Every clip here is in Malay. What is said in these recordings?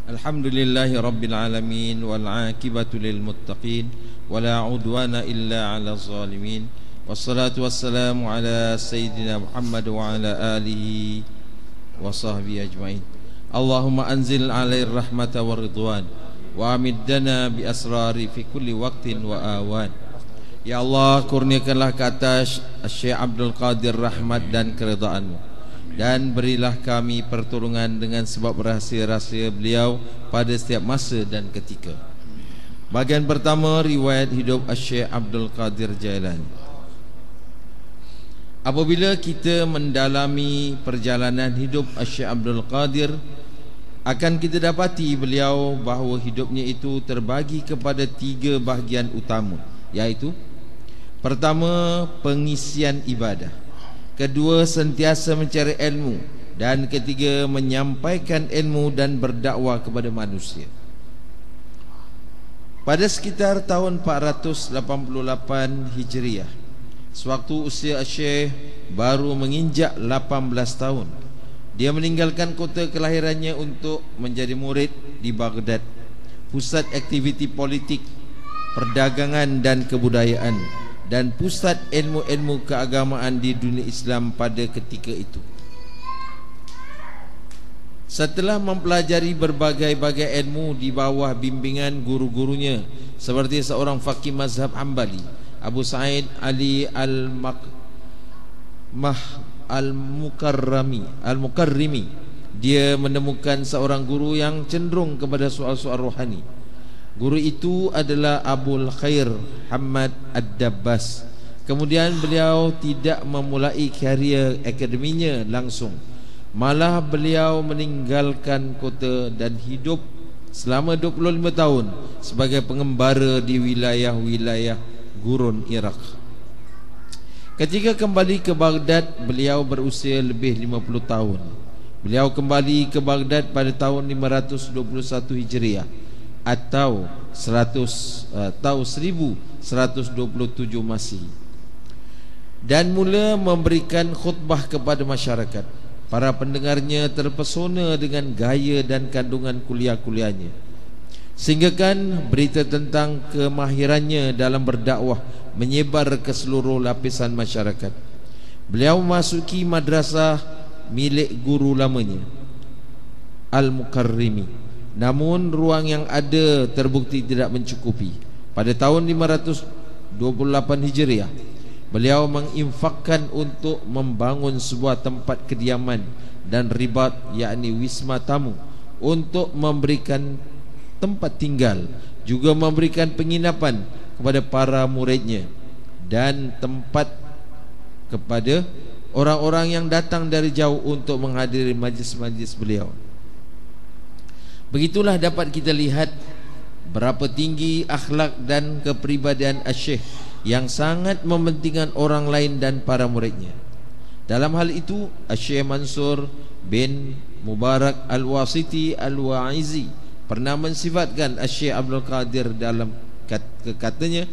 Alhamdulillahi Rabbil Alamin wal aqibatu lil muttaqin wala udwana illa ala zalimin wassalatu wassalamu ala Sayyidina Muhammad wa ala alihi wa sahbihi ajma'in. Allahumma anzil alair rahmata wa ridwan wa amiddana bi asrari fi kulli waqtin wa awan. Ya Allah, kurniakanlah ke atas Syekh Abdul Qadir rahmat dan keridaan-Mu, dan berilah kami pertolongan dengan sebab rahsia-rahsia beliau pada setiap masa dan ketika. Bahagian pertama, riwayat hidup Syekh Abdul Qadir Jailani. Apabila kita mendalami perjalanan hidup Syekh Abdul Qadir, akan kita dapati beliau bahawa hidupnya itu terbagi kepada 3 bahagian utama, iaitu pertama, pengisian ibadah; kedua, sentiasa mencari ilmu; dan ketiga, menyampaikan ilmu dan berdakwah kepada manusia. Pada sekitar tahun 488 Hijriah, sewaktu usia Syekh baru menginjak 18 tahun, dia meninggalkan kota kelahirannya untuk menjadi murid di Baghdad, pusat aktiviti politik, perdagangan dan kebudayaan, dan pusat ilmu-ilmu keagamaan di dunia Islam pada ketika itu. Setelah mempelajari berbagai-bagai ilmu di bawah bimbingan guru-gurunya seperti seorang faqih mazhab Hambali, Abu Sa'id Ali Al-Mukarrimi, dia menemukan seorang guru yang cenderung kepada soal-soal rohani. Guru itu adalah Abul Khair Hamad Ad-Dabbas. Kemudian beliau tidak memulai karier akademinya langsung, malah beliau meninggalkan kota dan hidup selama 25 tahun sebagai pengembara di wilayah-wilayah gurun Iraq. Ketika kembali ke Baghdad, beliau berusia lebih 50 tahun. Beliau kembali ke Baghdad pada tahun 521 Hijriah atau 1127 Masihi, dan mula memberikan khutbah kepada masyarakat. Para pendengarnya terpesona dengan gaya dan kandungan kuliah-kuliahnya, sehingga kan berita tentang kemahirannya dalam berdakwah menyebar ke seluruh lapisan masyarakat. Beliau memasuki madrasah milik guru lamanya, Al-Mukarrimi. Namun ruang yang ada terbukti tidak mencukupi. Pada tahun 528 Hijriah, beliau menginfakkan untuk membangun sebuah tempat kediaman dan ribat, yakni wisma tamu, untuk memberikan tempat tinggal, juga memberikan penginapan kepada para muridnya dan tempat kepada orang-orang yang datang dari jauh untuk menghadiri majlis-majlis beliau. Begitulah dapat kita lihat berapa tinggi akhlak dan kepribadian Syekh yang sangat mementingkan orang lain dan para muridnya. Dalam hal itu, Syekh Mansur bin Mubarak Al-Wasiti Al-Wa'izi pernah mensifatkan Syekh Abdul Qadir dalam katanya,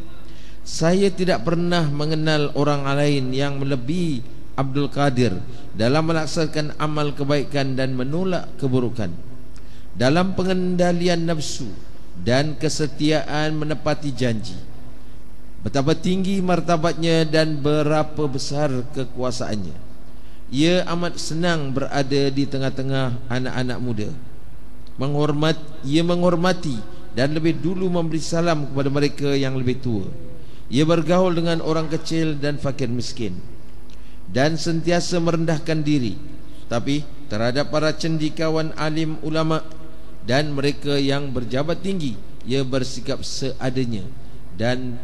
"Saya tidak pernah mengenal orang lain yang melebihi Abdul Qadir dalam melaksanakan amal kebaikan dan menolak keburukan, dalam pengendalian nafsu dan kesetiaan menepati janji. Betapa tinggi martabatnya dan berapa besar kekuasaannya. Ia amat senang berada di tengah-tengah anak-anak muda. Ia menghormati dan lebih dulu memberi salam kepada mereka yang lebih tua. Ia bergaul dengan orang kecil dan fakir miskin, dan sentiasa merendahkan diri. Tapi terhadap para cendekiawan alim ulama dan mereka yang berjabat tinggi, ia bersikap seadanya, dan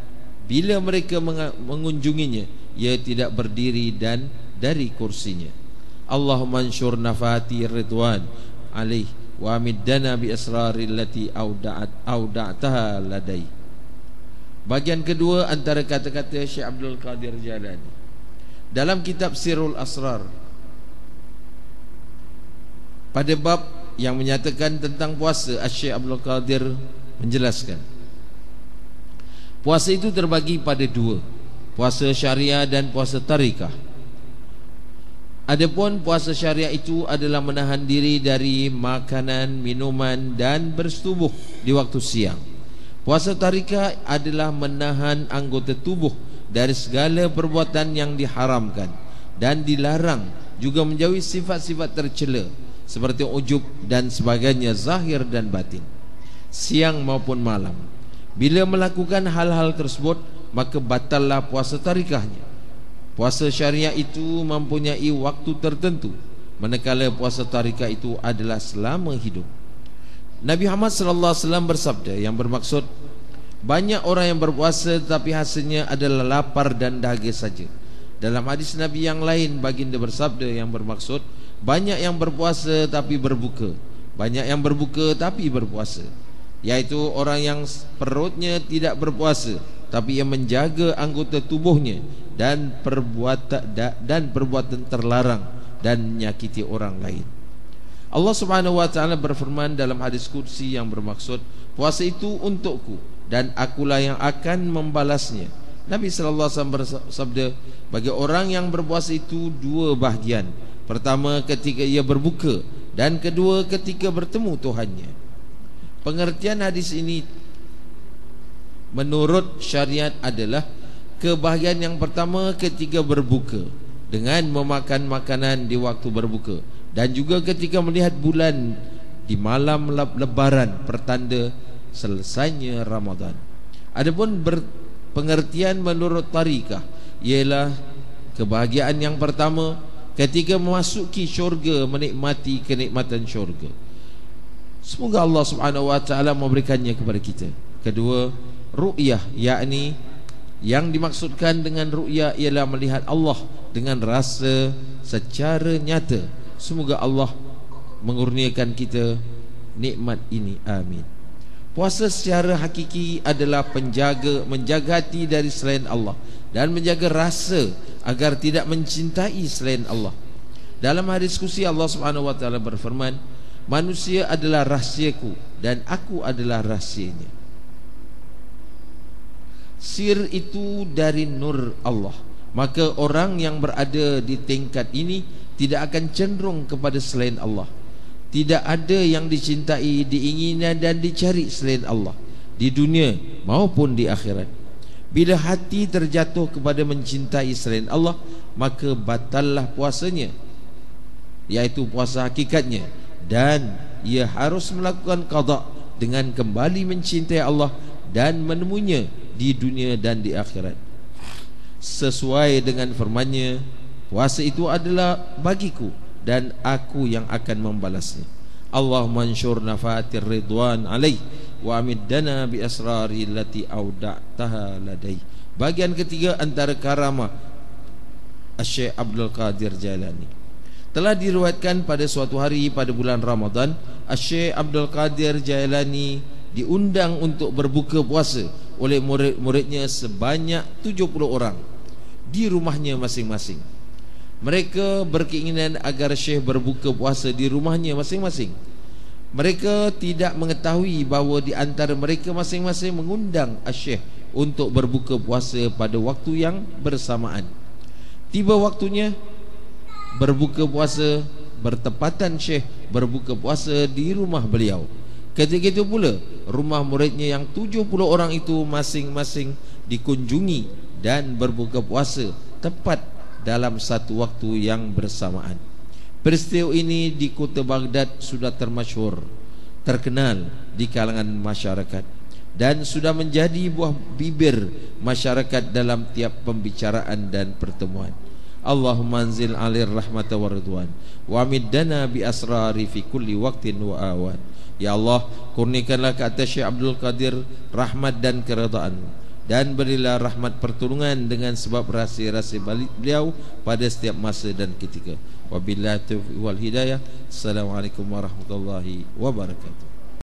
bila mereka mengunjunginya, ia tidak berdiri dan dari kursinya. Allahumma ansyur nafati ridwan alaih wa amiddana bi asrari allati auda'taha ladai. Bagian kedua antara kata-kata Syekh Abdul Qadir Jailani dalam kitab Sirrul Asrar, pada bab yang menyatakan tentang puasa, Syekh Abdul Qadir menjelaskan, puasa itu terbagi pada 2, puasa syariah dan puasa tarikah. Adapun puasa syariah itu adalah menahan diri dari makanan, minuman dan bersetubuh di waktu siang. Puasa tarikah adalah menahan anggota tubuh dari segala perbuatan yang diharamkan dan dilarang, juga menjauhi sifat-sifat tercela seperti ujub dan sebagainya, zahir dan batin, siang maupun malam. Bila melakukan hal-hal tersebut, maka batallah puasa tarikahnya. Puasa syariah itu mempunyai waktu tertentu, manakala puasa tarikah itu adalah selama hidup. Nabi Muhammad sallallahu alaihi wasallam bersabda yang bermaksud, banyak orang yang berpuasa tetapi hasilnya adalah lapar dan dahaga saja. Dalam hadis Nabi yang lain, baginda bersabda yang bermaksud, banyak yang berpuasa tapi berbuka, banyak yang berbuka tapi berpuasa, yaitu orang yang perutnya tidak berpuasa tapi ia menjaga anggota tubuhnya dan perbuatan terlarang dan menyakiti orang lain. Allah Subhanahu wa taala berfirman dalam hadis qudsi yang bermaksud, puasa itu untukku dan akulah yang akan membalasnya. Nabi sallallahu alaihi wasallam bersabda, bagi orang yang berpuasa itu dua bahagian. Pertama ketika ia berbuka, dan kedua ketika bertemu Tuhannya. Pengertian hadis ini menurut syariat adalah kebahagiaan yang pertama ketika berbuka dengan memakan makanan di waktu berbuka, dan juga ketika melihat bulan di malam lebaran pertanda selesainya Ramadan. Adapun pengertian menurut tarikah ialah kebahagiaan yang pertama ketika memasuki syurga, menikmati kenikmatan syurga. Semoga Allah Subhanahu wa taala memberikannya kepada kita. Kedua, ru'yah, yakni yang dimaksudkan dengan ru'yah ialah melihat Allah dengan rasa secara nyata. Semoga Allah mengurniakan kita nikmat ini, amin. Puasa secara hakiki adalah menjaga hati dari selain Allah dan menjaga rasa agar tidak mencintai selain Allah. Dalam hadis qudsi Allah Subhanahu wa taala berfirman, manusia adalah rahsiaku dan aku adalah rahsianya. Sir itu dari nur Allah, maka orang yang berada di tingkat ini tidak akan cenderung kepada selain Allah. Tidak ada yang dicintai, diingini dan dicari selain Allah di dunia maupun di akhirat. Bila hati terjatuh kepada mencintai selain Allah, maka batallah puasanya, yaitu puasa hakikatnya, dan ia harus melakukan qada dengan kembali mencintai Allah dan menemuinya di dunia dan di akhirat. Sesuai dengan firman-Nya, puasa itu adalah bagiku dan aku yang akan membalasnya. Allahumma ansyur nafatir ridwan alaih wa amiddana bi asrari allati auda'taha ladai. Bagian ketiga antara karamah Syekh Abdul Qadir Jailani. Telah diriwayatkan pada suatu hari pada bulan Ramadan, Syekh Abdul Qadir Jailani diundang untuk berbuka puasa oleh murid-muridnya sebanyak 70 orang di rumahnya masing-masing. Mereka berkeinginan agar Syekh berbuka puasa di rumahnya masing-masing. Mereka tidak mengetahui bahawa di antara mereka masing-masing mengundang Syekh untuk berbuka puasa pada waktu yang bersamaan. Tiba waktunya berbuka puasa, bertepatan Syekh berbuka puasa di rumah beliau. Ketika itu pula rumah muridnya yang 70 orang itu masing-masing dikunjungi dan berbuka puasa tepat dalam satu waktu yang bersamaan. Peristiwa ini di kota Baghdad sudah termasyhur, terkenal di kalangan masyarakat, dan sudah menjadi buah bibir masyarakat dalam tiap pembicaraan dan pertemuan. Allahumma anzil alir rahmata wa ridwan wa amiddana bi asrari fi kulli waqtin wa awan. Ya Allah, kurniakanlah ke atas Syekh Abdul Qadir rahmat dan keredaan, dan berilah rahmat pertolongan dengan sebab rahsia-rahsia beliau pada setiap masa dan ketika. Wabillahi taufiq wal hidayah. Assalamualaikum warahmatullahi wabarakatuh.